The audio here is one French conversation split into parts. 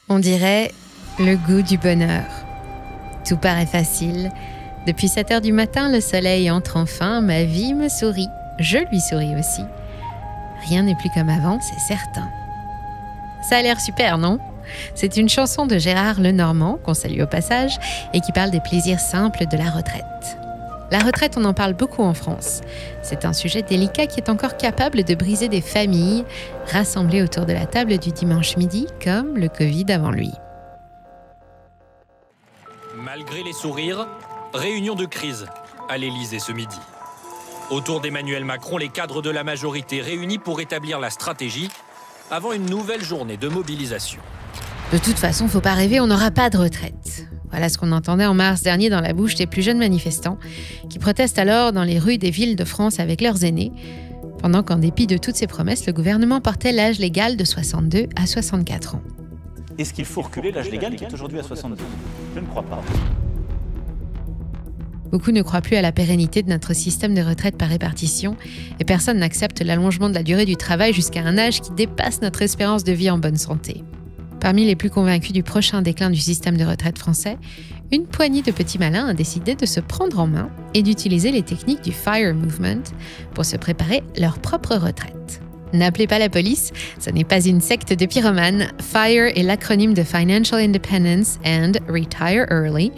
On dirait le goût du bonheur. Tout paraît facile. Depuis 7 heures du matin, le soleil entre enfin, ma vie me sourit. Je lui souris aussi. Rien n'est plus comme avant, c'est certain. Ça a l'air super, non ? C'est une chanson de Gérard Lenormand, qu'on salue au passage, et qui parle des plaisirs simples de la retraite. La retraite, on en parle beaucoup en France. C'est un sujet délicat qui est encore capable de briser des familles, rassemblées autour de la table du dimanche midi, comme le Covid avant lui. Malgré les sourires, réunion de crise à l'Élysée ce midi. Autour d'Emmanuel Macron, les cadres de la majorité réunis pour établir la stratégie avant une nouvelle journée de mobilisation. De toute façon, faut pas rêver, on n'aura pas de retraite. Voilà ce qu'on entendait en mars dernier dans la bouche des plus jeunes manifestants, qui protestent alors dans les rues des villes de France avec leurs aînés, pendant qu'en dépit de toutes ces promesses, le gouvernement portait l'âge légal de 62 à 64 ans. Est-ce qu'il faut reculer l'âge légal qui est aujourd'hui à 62 ? Je ne crois pas. Beaucoup ne croient plus à la pérennité de notre système de retraite par répartition et personne n'accepte l'allongement de la durée du travail jusqu'à un âge qui dépasse notre espérance de vie en bonne santé. Parmi les plus convaincus du prochain déclin du système de retraite français, une poignée de petits malins a décidé de se prendre en main et d'utiliser les techniques du FIRE Movement pour se préparer leur propre retraite. N'appelez pas la police, ce n'est pas une secte de pyromanes. FIRE est l'acronyme de Financial Independence and Retire Early,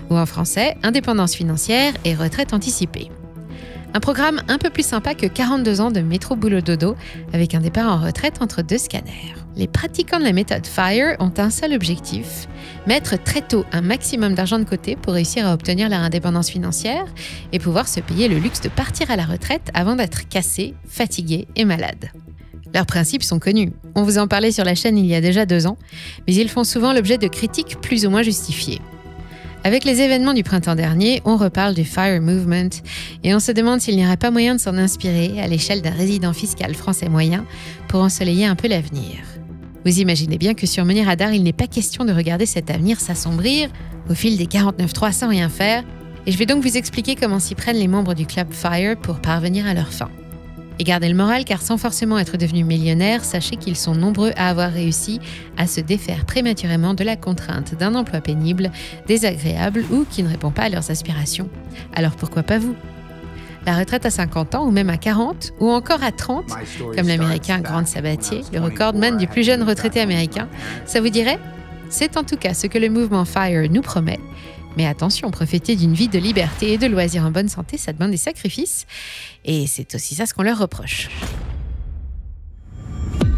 ou en français, indépendance financière et retraite anticipée. Un programme un peu plus sympa que 42 ans de métro boulot dodo avec un départ en retraite entre 2 scanners. Les pratiquants de la méthode FIRE ont un seul objectif, mettre très tôt un maximum d'argent de côté pour réussir à obtenir leur indépendance financière et pouvoir se payer le luxe de partir à la retraite avant d'être cassés, fatigués et malades. Leurs principes sont connus. On vous en parlait sur la chaîne il y a déjà 2 ans, mais ils font souvent l'objet de critiques plus ou moins justifiées. Avec les événements du printemps dernier, on reparle du FIRE Movement et on se demande s'il n'y aurait pas moyen de s'en inspirer à l'échelle d'un résident fiscal français moyen pour ensoleiller un peu l'avenir. Vous imaginez bien que sur Money Radar, il n'est pas question de regarder cet avenir s'assombrir au fil des 49.3 sans rien faire, et je vais donc vous expliquer comment s'y prennent les membres du club FIRE pour parvenir à leur fin. Et gardez le moral, car sans forcément être devenus millionnaires, sachez qu'ils sont nombreux à avoir réussi à se défaire prématurément de la contrainte d'un emploi pénible, désagréable ou qui ne répond pas à leurs aspirations. Alors pourquoi pas vous ? La retraite à 50 ans ou même à 40 ou encore à 30, comme l'américain Grant Sabatier, le recordman du plus jeune retraité américain, ça vous dirait ? C'est en tout cas ce que le mouvement FIRE nous promet. Mais attention, profiter d'une vie de liberté et de loisirs en bonne santé, ça demande des sacrifices. Et c'est aussi ça ce qu'on leur reproche.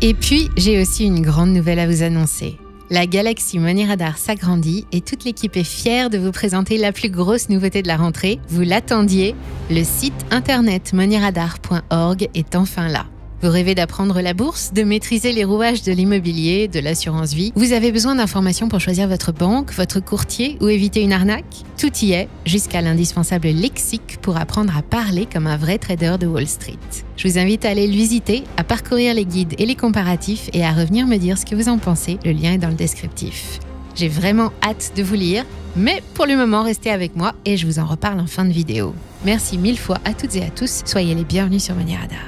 Et puis, j'ai aussi une grande nouvelle à vous annoncer. La galaxie Money Radar s'agrandit et toute l'équipe est fière de vous présenter la plus grosse nouveauté de la rentrée. Vous l'attendiez, le site internet moneyradar.org est enfin là. Vous rêvez d'apprendre la bourse, de maîtriser les rouages de l'immobilier, de l'assurance vie. Vous avez besoin d'informations pour choisir votre banque, votre courtier ou éviter une arnaque. Tout y est, jusqu'à l'indispensable lexique pour apprendre à parler comme un vrai trader de Wall Street. Je vous invite à aller le visiter, à parcourir les guides et les comparatifs et à revenir me dire ce que vous en pensez. Le lien est dans le descriptif. J'ai vraiment hâte de vous lire, mais pour le moment, restez avec moi et je vous en reparle en fin de vidéo. Merci 1000 fois à toutes et à tous. Soyez les bienvenus sur Money Radar.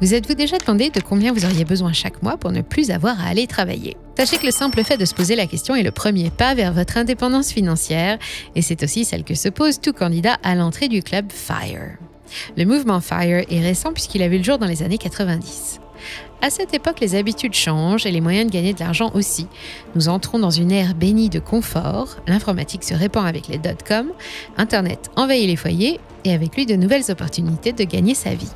Vous êtes-vous déjà demandé de combien vous auriez besoin chaque mois pour ne plus avoir à aller travailler ? Sachez que le simple fait de se poser la question est le premier pas vers votre indépendance financière et c'est aussi celle que se pose tout candidat à l'entrée du club FIRE. Le mouvement FIRE est récent puisqu'il a vu le jour dans les années 90. À cette époque, les habitudes changent et les moyens de gagner de l'argent aussi. Nous entrons dans une ère bénie de confort, l'informatique se répand avec les dot-com, Internet envahit les foyers et avec lui de nouvelles opportunités de gagner sa vie.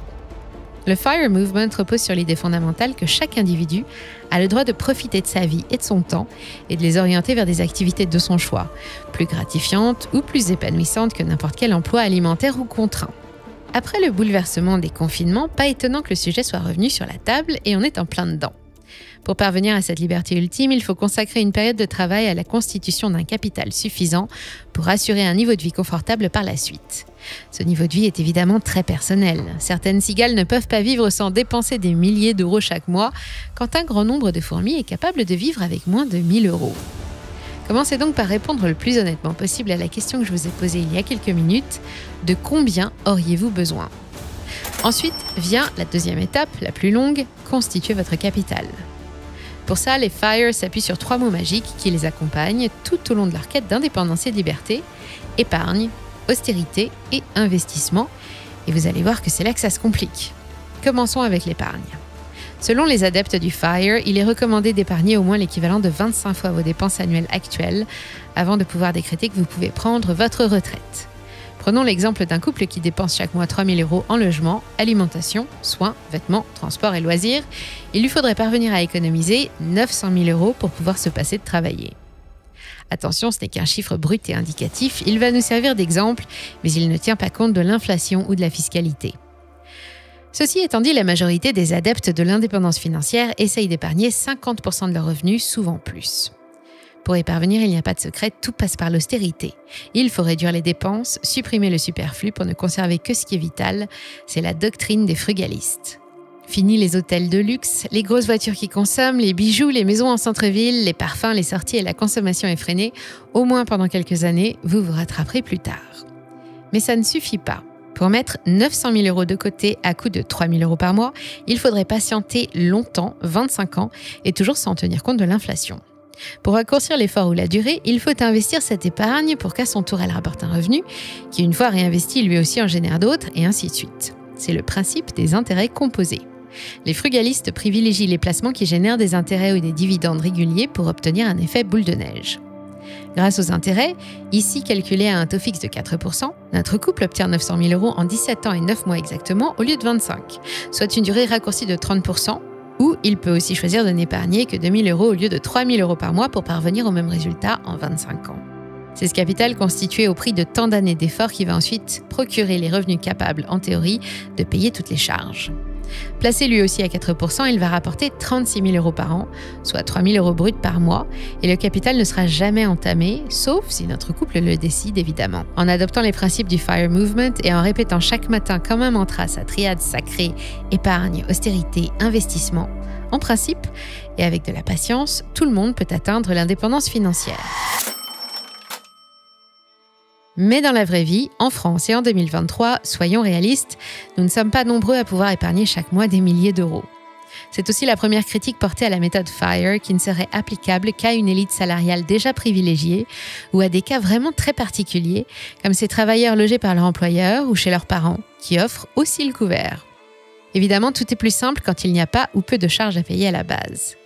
Le FIRE Movement repose sur l'idée fondamentale que chaque individu a le droit de profiter de sa vie et de son temps et de les orienter vers des activités de son choix, plus gratifiantes ou plus épanouissantes que n'importe quel emploi alimentaire ou contraint. Après le bouleversement des confinements, pas étonnant que le sujet soit revenu sur la table et on est en plein dedans. Pour parvenir à cette liberté ultime, il faut consacrer une période de travail à la constitution d'un capital suffisant pour assurer un niveau de vie confortable par la suite. Ce niveau de vie est évidemment très personnel. Certaines cigales ne peuvent pas vivre sans dépenser des milliers d'euros chaque mois, quand un grand nombre de fourmis est capable de vivre avec moins de 1000 euros. Commencez donc par répondre le plus honnêtement possible à la question que je vous ai posée il y a quelques minutes. De combien auriez-vous besoin ? Ensuite vient la deuxième étape, la plus longue, constituer votre capital. Pour ça, les FIRE s'appuient sur 3 mots magiques qui les accompagnent tout au long de leur quête d'indépendance et de liberté: épargne, austérité et investissement. Et vous allez voir que c'est là que ça se complique. Commençons avec l'épargne. Selon les adeptes du FIRE, il est recommandé d'épargner au moins l'équivalent de 25 fois vos dépenses annuelles actuelles avant de pouvoir décréter que vous pouvez prendre votre retraite. Prenons l'exemple d'un couple qui dépense chaque mois 3 000 € en logement, alimentation, soins, vêtements, transport et loisirs. Il lui faudrait parvenir à économiser 900 000 € pour pouvoir se passer de travailler. Attention, ce n'est qu'un chiffre brut et indicatif, il va nous servir d'exemple, mais il ne tient pas compte de l'inflation ou de la fiscalité. Ceci étant dit, la majorité des adeptes de l'indépendance financière essayent d'épargner 50% de leurs revenus, souvent plus. Pour y parvenir, il n'y a pas de secret, tout passe par l'austérité. Il faut réduire les dépenses, supprimer le superflu pour ne conserver que ce qui est vital. C'est la doctrine des frugalistes. Fini les hôtels de luxe, les grosses voitures qui consomment, les bijoux, les maisons en centre-ville, les parfums, les sorties et la consommation effrénée. Au moins pendant quelques années, vous vous rattraperez plus tard. Mais ça ne suffit pas. Pour mettre 900 000 € de côté à coût de 3 000 € par mois, il faudrait patienter longtemps, 25 ans, et toujours sans tenir compte de l'inflation. Pour raccourcir l'effort ou la durée, il faut investir cette épargne pour qu'à son tour elle rapporte un revenu, qui une fois réinvesti lui aussi en génère d'autres, et ainsi de suite. C'est le principe des intérêts composés. Les frugalistes privilégient les placements qui génèrent des intérêts ou des dividendes réguliers pour obtenir un effet boule de neige. Grâce aux intérêts, ici calculés à un taux fixe de 4%, notre couple obtient 900 000 € en 17 ans et 9 mois exactement au lieu de 25, soit une durée raccourcie de 30%, ou il peut aussi choisir de n'épargner que 2 000 € au lieu de 3 000 € par mois pour parvenir au même résultat en 25 ans. C'est ce capital constitué au prix de tant d'années d'efforts qui va ensuite procurer les revenus capables, en théorie, de payer toutes les charges. Placé lui aussi à 4%, il va rapporter 36 000 € par an, soit 3 000 € bruts par mois, et le capital ne sera jamais entamé, sauf si notre couple le décide évidemment. En adoptant les principes du FIRE Movement et en répétant chaque matin comme un mantra sa triade sacrée épargne, austérité, investissement, en principe, et avec de la patience, tout le monde peut atteindre l'indépendance financière. Mais dans la vraie vie, en France et en 2023, soyons réalistes, nous ne sommes pas nombreux à pouvoir épargner chaque mois des milliers d'euros. C'est aussi la première critique portée à la méthode FIRE qui ne serait applicable qu'à une élite salariale déjà privilégiée ou à des cas vraiment très particuliers, comme ces travailleurs logés par leur employeur ou chez leurs parents, qui offrent aussi le couvert. Évidemment, tout est plus simple quand il n'y a pas ou peu de charges à payer à la base.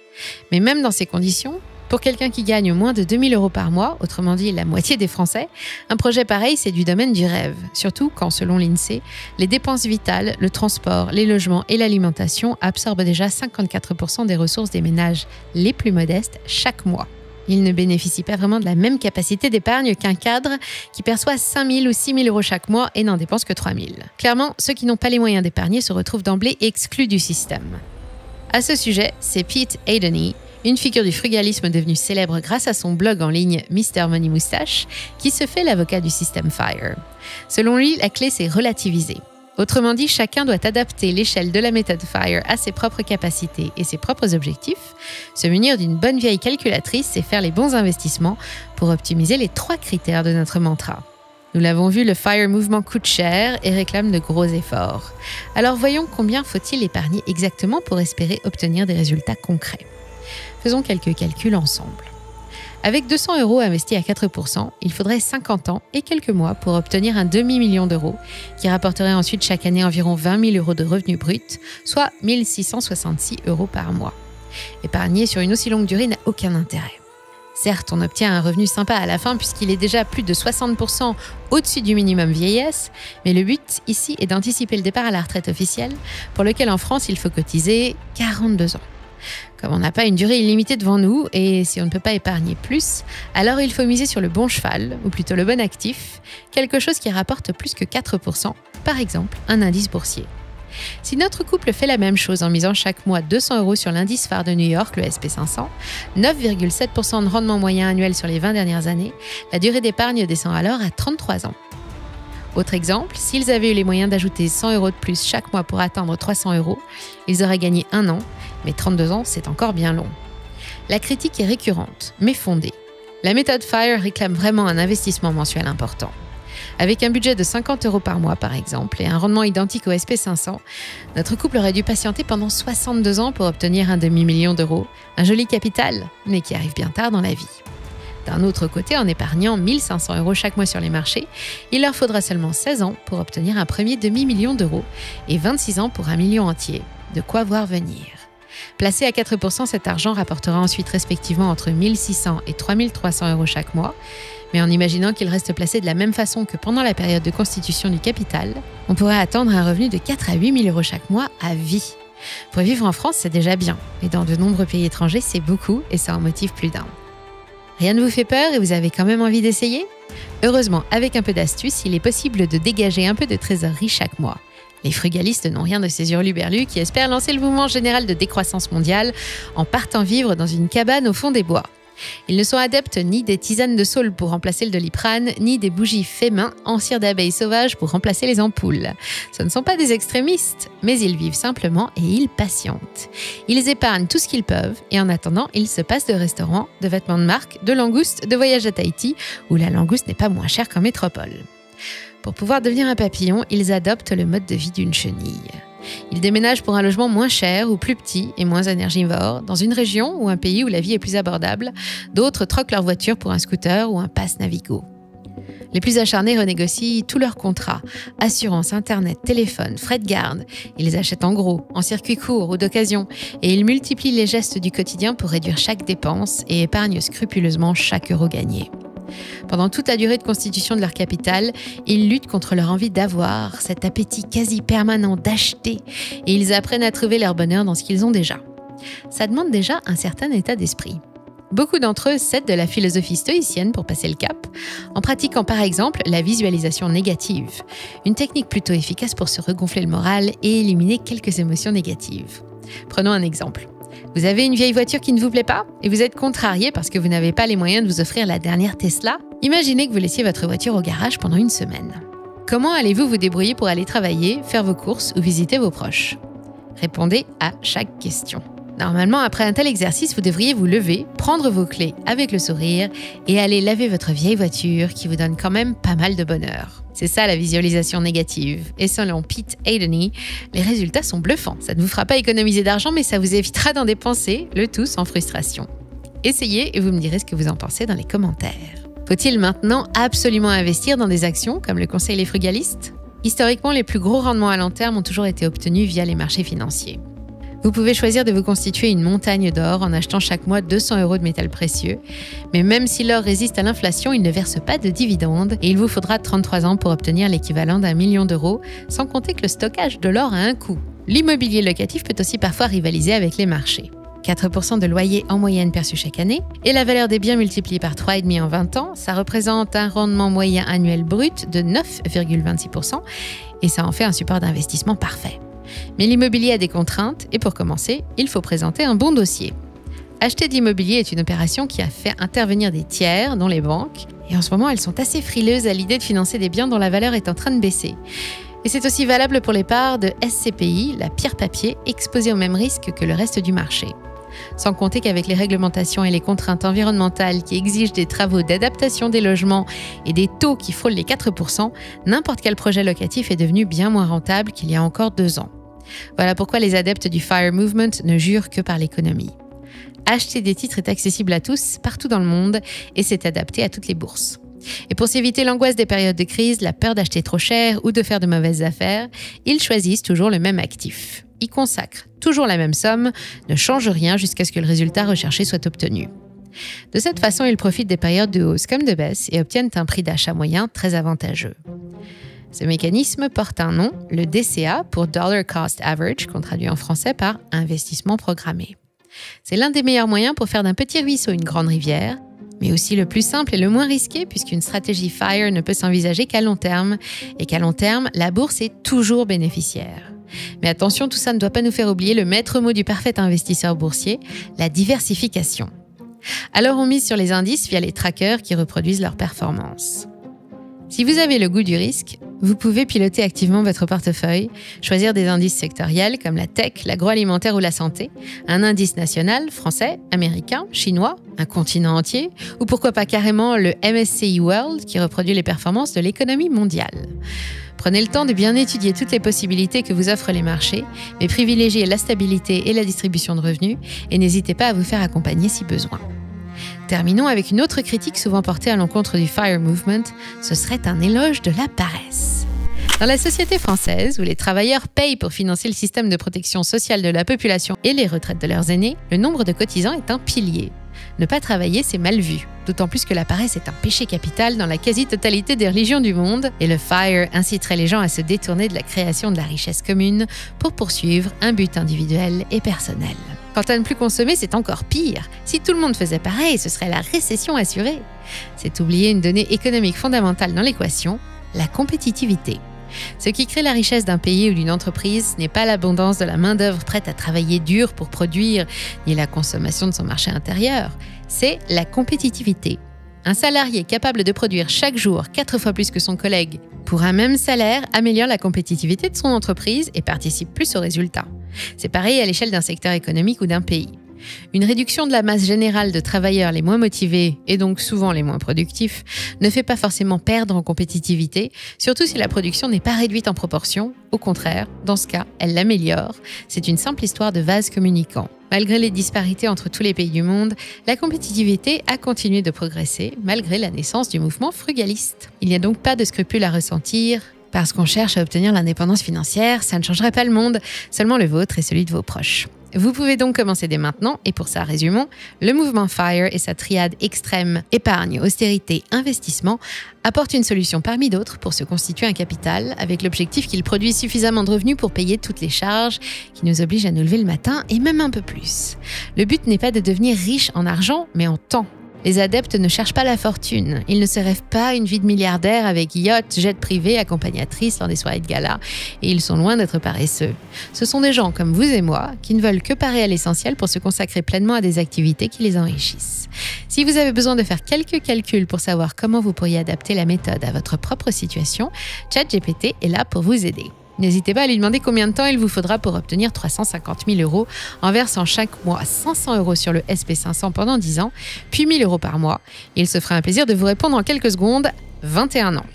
Mais même dans ces conditions, pour quelqu'un qui gagne moins de 2 000 € par mois, autrement dit la moitié des Français, un projet pareil, c'est du domaine du rêve. Surtout quand, selon l'INSEE, les dépenses vitales, le transport, les logements et l'alimentation absorbent déjà 54% des ressources des ménages les plus modestes chaque mois. Ils ne bénéficient pas vraiment de la même capacité d'épargne qu'un cadre qui perçoit 5 000 ou 6 000 € chaque mois et n'en dépense que 3 000. Clairement, ceux qui n'ont pas les moyens d'épargner se retrouvent d'emblée exclus du système. À ce sujet, c'est Pete Adeney, une figure du frugalisme devenue célèbre grâce à son blog en ligne Mr Money Moustache, qui se fait l'avocat du système FIRE. Selon lui, la clé, c'est relativiser. Autrement dit, chacun doit adapter l'échelle de la méthode FIRE à ses propres capacités et ses propres objectifs, se munir d'une bonne vieille calculatrice et faire les bons investissements pour optimiser les 3 critères de notre mantra. Nous l'avons vu, le FIRE Mouvement coûte cher et réclame de gros efforts. Alors voyons combien faut-il épargner exactement pour espérer obtenir des résultats concrets. Faisons quelques calculs ensemble. Avec 200 € investis à 4%, il faudrait 50 ans et quelques mois pour obtenir un demi-million d'euros, qui rapporterait ensuite chaque année environ 20 000 € de revenus bruts, soit 1 666 € par mois. Épargner sur une aussi longue durée n'a aucun intérêt. Certes, on obtient un revenu sympa à la fin puisqu'il est déjà plus de 60% au-dessus du minimum vieillesse, mais le but ici est d'anticiper le départ à la retraite officielle, pour lequel en France il faut cotiser 42 ans. Comme on n'a pas une durée illimitée devant nous, et si on ne peut pas épargner plus, alors il faut miser sur le bon cheval, ou plutôt le bon actif, quelque chose qui rapporte plus que 4%, par exemple un indice boursier. Si notre couple fait la même chose en misant chaque mois 200 € sur l'indice phare de New York, le SP500, 9,7% de rendement moyen annuel sur les 20 dernières années, la durée d'épargne descend alors à 33 ans. Autre exemple, s'ils avaient eu les moyens d'ajouter 100 € de plus chaque mois pour atteindre 300 €, ils auraient gagné 1 an, mais 32 ans, c'est encore bien long. La critique est récurrente, mais fondée. La méthode FIRE réclame vraiment un investissement mensuel important. Avec un budget de 50 € par mois, par exemple, et un rendement identique au SP500, notre couple aurait dû patienter pendant 62 ans pour obtenir un demi-million d'euros. Un joli capital, mais qui arrive bien tard dans la vie. D'un autre côté, en épargnant 1 500 € chaque mois sur les marchés, il leur faudra seulement 16 ans pour obtenir un premier demi-million d'euros et 26 ans pour un million entier. De quoi voir venir. Placé à 4%, cet argent rapportera ensuite respectivement entre 1 600 et 3 300 € chaque mois. Mais en imaginant qu'il reste placé de la même façon que pendant la période de constitution du capital, on pourrait attendre un revenu de 4 à 8 000 € chaque mois à vie. Pour vivre en France, c'est déjà bien. Et dans de nombreux pays étrangers, c'est beaucoup et ça en motive plus d'un. Rien ne vous fait peur et vous avez quand même envie d'essayer ? Heureusement, avec un peu d'astuce, il est possible de dégager un peu de trésorerie chaque mois. Les frugalistes n'ont rien de ces hurluberlus qui espèrent lancer le mouvement général de décroissance mondiale en partant vivre dans une cabane au fond des bois. Ils ne sont adeptes ni des tisanes de saule pour remplacer le Doliprane, ni des bougies fait main en cire d'abeille sauvage pour remplacer les ampoules. Ce ne sont pas des extrémistes, mais ils vivent simplement et ils patientent. Ils épargnent tout ce qu'ils peuvent et en attendant, ils se passent de restaurants, de vêtements de marque, de langoustes, de voyages à Tahiti, où la langouste n'est pas moins chère qu'en métropole. Pour pouvoir devenir un papillon, ils adoptent le mode de vie d'une chenille. Ils déménagent pour un logement moins cher ou plus petit et moins énergivore, dans une région ou un pays où la vie est plus abordable. D'autres troquent leur voiture pour un scooter ou un pass Navigo. Les plus acharnés renégocient tous leurs contrats, assurance, internet, téléphone, frais de garde. Ils achètent en gros, en circuit court ou d'occasion, et ils multiplient les gestes du quotidien pour réduire chaque dépense et épargnent scrupuleusement chaque euro gagné. Pendant toute la durée de constitution de leur capital, ils luttent contre leur envie d'avoir, cet appétit quasi permanent d'acheter, et ils apprennent à trouver leur bonheur dans ce qu'ils ont déjà. Ça demande déjà un certain état d'esprit. Beaucoup d'entre eux cèdent de la philosophie stoïcienne pour passer le cap, en pratiquant par exemple la visualisation négative, une technique plutôt efficace pour se regonfler le moral et éliminer quelques émotions négatives. Prenons un exemple. Vous avez une vieille voiture qui ne vous plaît pas et vous êtes contrarié parce que vous n'avez pas les moyens de vous offrir la dernière Tesla. Imaginez que vous laissiez votre voiture au garage pendant une semaine. Comment allez-vous vous débrouiller pour aller travailler, faire vos courses ou visiter vos proches ? Répondez à chaque question. Normalement, après un tel exercice, vous devriez vous lever, prendre vos clés avec le sourire et aller laver votre vieille voiture qui vous donne quand même pas mal de bonheur. C'est ça la visualisation négative. Et selon Pete Adeney, les résultats sont bluffants. Ça ne vous fera pas économiser d'argent, mais ça vous évitera d'en dépenser, le tout sans frustration. Essayez et vous me direz ce que vous en pensez dans les commentaires. Faut-il maintenant absolument investir dans des actions, comme le conseillent les frugalistes ? Historiquement, les plus gros rendements à long terme ont toujours été obtenus via les marchés financiers. Vous pouvez choisir de vous constituer une montagne d'or en achetant chaque mois 200 € de métal précieux. Mais même si l'or résiste à l'inflation, il ne verse pas de dividendes et il vous faudra 33 ans pour obtenir l'équivalent d'1 million d'euros, sans compter que le stockage de l'or a un coût. L'immobilier locatif peut aussi parfois rivaliser avec les marchés. 4% de loyer en moyenne perçu chaque année, et la valeur des biens multipliée par 3,5 en 20 ans, ça représente un rendement moyen annuel brut de 9,26% et ça en fait un support d'investissement parfait. Mais l'immobilier a des contraintes et pour commencer, il faut présenter un bon dossier. Acheter de l'immobilier est une opération qui a fait intervenir des tiers, dont les banques, et en ce moment elles sont assez frileuses à l'idée de financer des biens dont la valeur est en train de baisser. Et c'est aussi valable pour les parts de SCPI, la pierre papier, exposée au même risque que le reste du marché. Sans compter qu'avec les réglementations et les contraintes environnementales qui exigent des travaux d'adaptation des logements et des taux qui frôlent les 4%, n'importe quel projet locatif est devenu bien moins rentable qu'il y a encore 2 ans. Voilà pourquoi les adeptes du FIRE Movement ne jurent que par l'économie. Acheter des titres est accessible à tous, partout dans le monde, et c'est adapté à toutes les bourses. Et pour s'éviter l'angoisse des périodes de crise, la peur d'acheter trop cher ou de faire de mauvaises affaires, ils choisissent toujours le même actif. Ils consacrent toujours la même somme, ne changent rien jusqu'à ce que le résultat recherché soit obtenu. De cette façon, ils profitent des périodes de hausse comme de baisse et obtiennent un prix d'achat moyen très avantageux. Ce mécanisme porte un nom, le DCA, pour Dollar Cost Average, qu'on traduit en français par investissement programmé. C'est l'un des meilleurs moyens pour faire d'un petit ruisseau une grande rivière, mais aussi le plus simple et le moins risqué puisqu'une stratégie FIRE ne peut s'envisager qu'à long terme, et qu'à long terme, la bourse est toujours bénéficiaire. Mais attention, tout ça ne doit pas nous faire oublier le maître mot du parfait investisseur boursier, la diversification. Alors on mise sur les indices via les trackers qui reproduisent leurs performances. Si vous avez le goût du risque, Vous pouvez piloter activement votre portefeuille, choisir des indices sectoriels comme la tech, l'agroalimentaire ou la santé, un indice national, français, américain, chinois, un continent entier, ou pourquoi pas carrément le MSCI World qui reproduit les performances de l'économie mondiale. Prenez le temps de bien étudier toutes les possibilités que vous offrent les marchés, mais privilégiez la stabilité et la distribution de revenus et n'hésitez pas à vous faire accompagner si besoin. Terminons avec une autre critique souvent portée à l'encontre du FIRE Movement, ce serait un éloge de la paresse. Dans la société française, où les travailleurs payent pour financer le système de protection sociale de la population et les retraites de leurs aînés, le nombre de cotisants est un pilier. Ne pas travailler, c'est mal vu, d'autant plus que la paresse est un péché capital dans la quasi-totalité des religions du monde, et le FIRE inciterait les gens à se détourner de la création de la richesse commune pour poursuivre un but individuel et personnel. Quant à ne plus consommer, c'est encore pire. Si tout le monde faisait pareil, ce serait la récession assurée. C'est oublier une donnée économique fondamentale dans l'équation, la compétitivité. Ce qui crée la richesse d'un pays ou d'une entreprise n'est pas l'abondance de la main-d'œuvre prête à travailler dur pour produire, ni la consommation de son marché intérieur, c'est la compétitivité. Un salarié capable de produire chaque jour 4 fois plus que son collègue pour un même salaire améliore la compétitivité de son entreprise et participe plus aux résultats. C'est pareil à l'échelle d'un secteur économique ou d'un pays. Une réduction de la masse générale de travailleurs les moins motivés et donc souvent les moins productifs ne fait pas forcément perdre en compétitivité, surtout si la production n'est pas réduite en proportion. Au contraire, dans ce cas, elle l'améliore. C'est une simple histoire de vase communicant. Malgré les disparités entre tous les pays du monde, la compétitivité a continué de progresser malgré la naissance du mouvement frugaliste. Il n'y a donc pas de scrupules à ressentir. Parce qu'on cherche à obtenir l'indépendance financière, ça ne changerait pas le monde, seulement le vôtre et celui de vos proches. Vous pouvez donc commencer dès maintenant, et pour ça, résumons, le mouvement FIRE et sa triade extrême épargne, austérité, investissement apportent une solution parmi d'autres pour se constituer un capital avec l'objectif qu'il produise suffisamment de revenus pour payer toutes les charges qui nous obligent à nous lever le matin et même un peu plus. Le but n'est pas de devenir riche en argent, mais en temps. Les adeptes ne cherchent pas la fortune. Ils ne se rêvent pas une vie de milliardaire avec yacht, jet privé, accompagnatrice lors des soirées de gala. Et ils sont loin d'être paresseux. Ce sont des gens comme vous et moi qui ne veulent que parer à l'essentiel pour se consacrer pleinement à des activités qui les enrichissent. Si vous avez besoin de faire quelques calculs pour savoir comment vous pourriez adapter la méthode à votre propre situation, ChatGPT est là pour vous aider. N'hésitez pas à lui demander combien de temps il vous faudra pour obtenir 350 000 € en versant chaque mois 500 € sur le SP500 pendant 10 ans, puis 1 000 € par mois. Il se fera un plaisir de vous répondre en quelques secondes, 21 ans.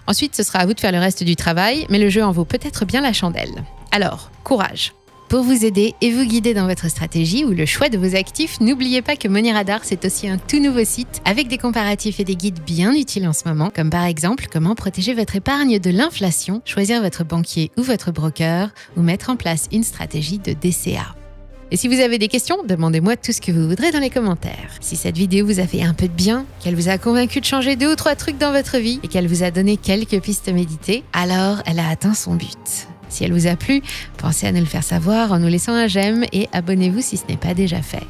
Ensuite, ce sera à vous de faire le reste du travail, mais le jeu en vaut peut-être bien la chandelle. Alors, courage! Pour vous aider et vous guider dans votre stratégie ou le choix de vos actifs, n'oubliez pas que Money Radar, c'est aussi un tout nouveau site avec des comparatifs et des guides bien utiles en ce moment, comme par exemple comment protéger votre épargne de l'inflation, choisir votre banquier ou votre broker ou mettre en place une stratégie de DCA. Et si vous avez des questions, demandez-moi tout ce que vous voudrez dans les commentaires. Si cette vidéo vous a fait un peu de bien, qu'elle vous a convaincu de changer 2 ou 3 trucs dans votre vie et qu'elle vous a donné quelques pistes méditées, alors elle a atteint son but. Si elle vous a plu, pensez à nous le faire savoir en nous laissant un j'aime et abonnez-vous si ce n'est pas déjà fait.